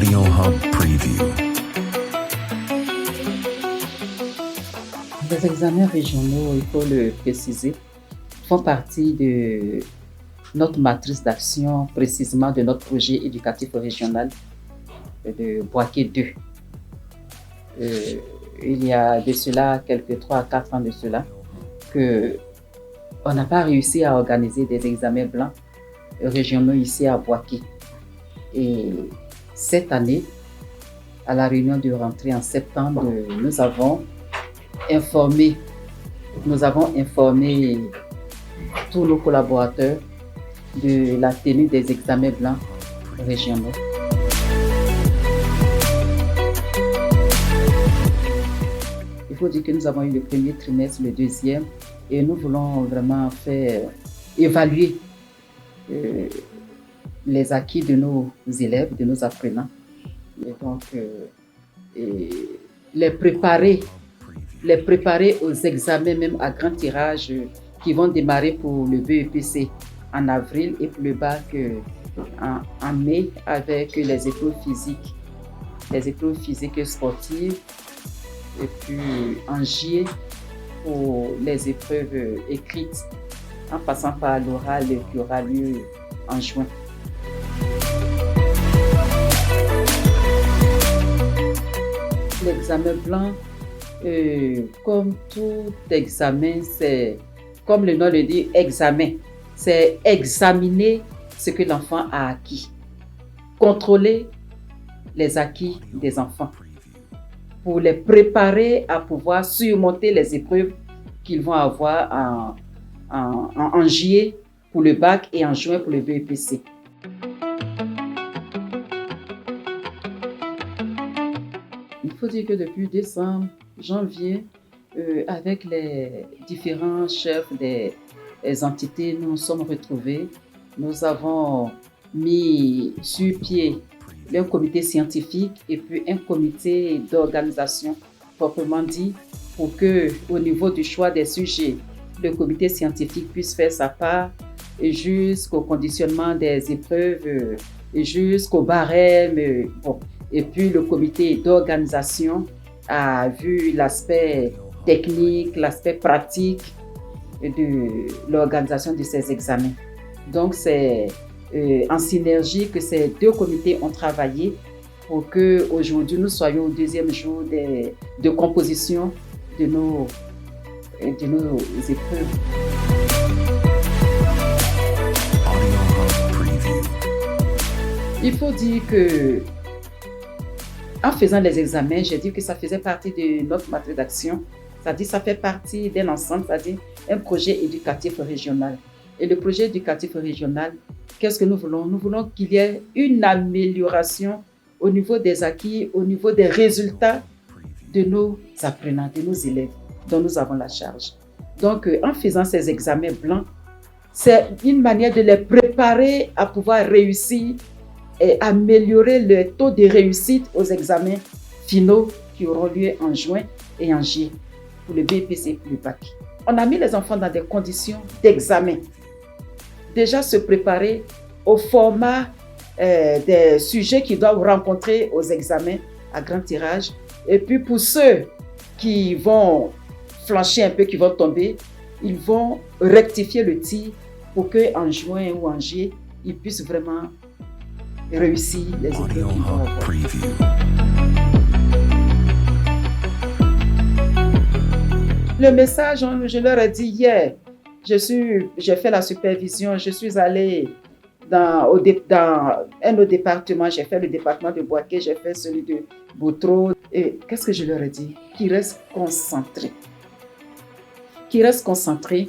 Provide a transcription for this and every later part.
Audio Hub Preview. Les examens régionaux, il faut le préciser, font partie de notre matrice d'action, précisément de notre projet éducatif régional de Bouaké 2. Il y a de cela quelques 3 à 4 ans de cela qu'on n'a pas réussi à organiser des examens blancs régionaux ici à Bouaké. Et cette année, à la réunion de rentrée en septembre, nous avons informé tous nos collaborateurs de la tenue des examens blancs régionaux. Il faut dire que nous avons eu le premier trimestre, le deuxième, et nous voulons vraiment faire évaluer les acquis de nos élèves, de nos apprenants, et donc les préparer aux examens même à grand tirage qui vont démarrer pour le BEPC en avril et pour le bac en mai avec les épreuves physiques et sportives, et puis en juillet pour les épreuves écrites en passant par l'oral qui aura lieu en juin. L'examen blanc, comme tout examen, c'est, comme le nom le dit, examen. C'est examiner ce que l'enfant a acquis, contrôler les acquis des enfants pour les préparer à pouvoir surmonter les épreuves qu'ils vont avoir en juillet pour le bac et en juin pour le BEPC. Il faut dire que depuis décembre, janvier, avec les différents chefs des entités, nous nous sommes retrouvés. Nous avons mis sur pied un comité scientifique et puis un comité d'organisation, proprement dit, pour que, au niveau du choix des sujets, le comité scientifique puisse faire sa part jusqu'au conditionnement des épreuves, jusqu'au barème. Et puis le comité d'organisation a vu l'aspect technique, l'aspect pratique de l'organisation de ces examens. Donc c'est en synergie que ces deux comités ont travaillé pour qu'aujourd'hui nous soyons au deuxième jour de composition de nos épreuves. Il faut dire que en faisant les examens, j'ai dit que ça faisait partie de notre matrice d'action, c'est-à-dire ça fait partie d'un ensemble, c'est-à-dire un projet éducatif régional. Et le projet éducatif régional, qu'est-ce que nous voulons? Nous voulons qu'il y ait une amélioration au niveau des acquis, au niveau des résultats de nos apprenants, de nos élèves dont nous avons la charge. Donc, en faisant ces examens blancs, c'est une manière de les préparer à pouvoir réussir et améliorer le taux de réussite aux examens finaux qui auront lieu en juin et en juillet pour le BEPC et pour le bac. On a mis les enfants dans des conditions d'examen. Déjà se préparer au format des sujets qu'ils doivent rencontrer aux examens à grand tirage. Et puis pour ceux qui vont flancher un peu, qui vont tomber, ils vont rectifier le tir pour qu'en juin ou en juillet, ils puissent vraiment réussir les épreuves qu'ils vont avoir. Le message, je leur ai dit hier, j'ai fait la supervision, je suis allée dans un autre département, j'ai fait le département de Bouaké, j'ai fait celui de Boutro. Et qu'est-ce que je leur ai dit? Qu'ils restent concentrés. Qu'ils restent concentrés.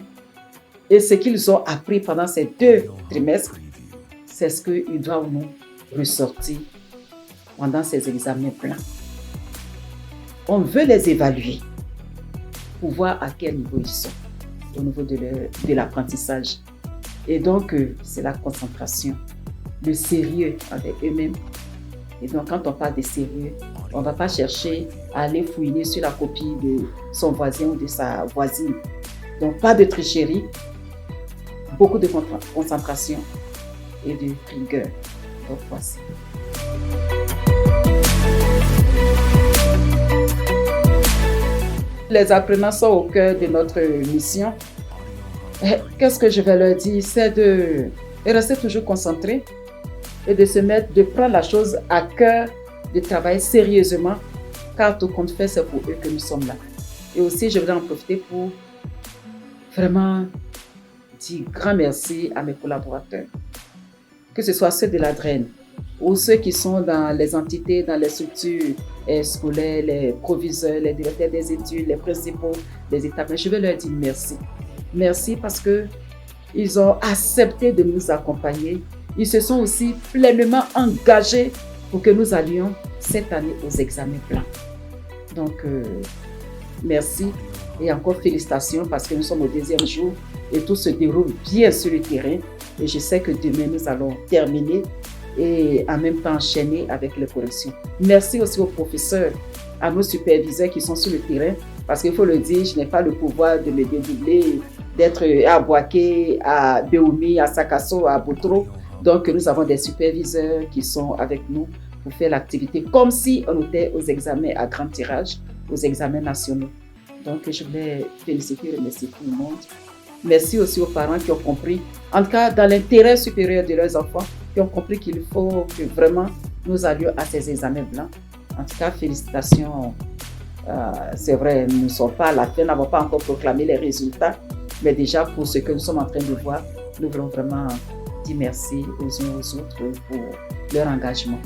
Et ce qu'ils ont appris pendant ces 2 trimestres, c'est ce qu'ils doivent nous ressortir pendant ces examens blancs. On veut les évaluer pour voir à quel niveau ils sont au niveau de l'apprentissage. Et donc, c'est la concentration, le sérieux avec eux-mêmes. Et donc, quand on parle de sérieux, on ne va pas chercher à aller fouiner sur la copie de son voisin ou de sa voisine. Donc, pas de tricherie, beaucoup de concentration et de rigueur. Donc, voici. Les apprenants sont au cœur de notre mission. Qu'est-ce que je vais leur dire? C'est de rester toujours concentré et de prendre la chose à cœur, de travailler sérieusement, car tout compte fait, c'est pour eux que nous sommes là. Et aussi, je voudrais en profiter pour vraiment dire grand merci à mes collaborateurs, que ce soit ceux de la DREN ou ceux qui sont dans les entités, dans les structures scolaires, les proviseurs, les directeurs des études, les principaux des établissements. Je vais leur dire merci. Merci parce qu'ils ont accepté de nous accompagner. Ils se sont aussi pleinement engagés pour que nous allions cette année aux examens blancs. Donc, merci et encore félicitations parce que nous sommes au 2e jour et tout se déroule bien sur le terrain. Et je sais que demain, nous allons terminer et en même temps enchaîner avec les corrections. Merci aussi aux professeurs, à nos superviseurs qui sont sur le terrain parce qu'il faut le dire, je n'ai pas le pouvoir de me dédoubler, d'être à Boaké, à Beoumi, à Sakasso, à Boutro. Donc, nous avons des superviseurs qui sont avec nous pour faire l'activité comme si on était aux examens à grand tirage, aux examens nationaux. Donc, je voulais féliciter et remercier tout le monde. Merci aussi aux parents qui ont compris, en tout cas dans l'intérêt supérieur de leurs enfants, qui ont compris qu'il faut que vraiment nous allions à ces examens blancs. En tout cas, félicitations. C'est vrai, nous ne sommes pas à la fin, nous n'avons pas encore proclamé les résultats, mais déjà pour ce que nous sommes en train de voir, nous voulons vraiment dire merci aux uns aux autres pour leur engagement.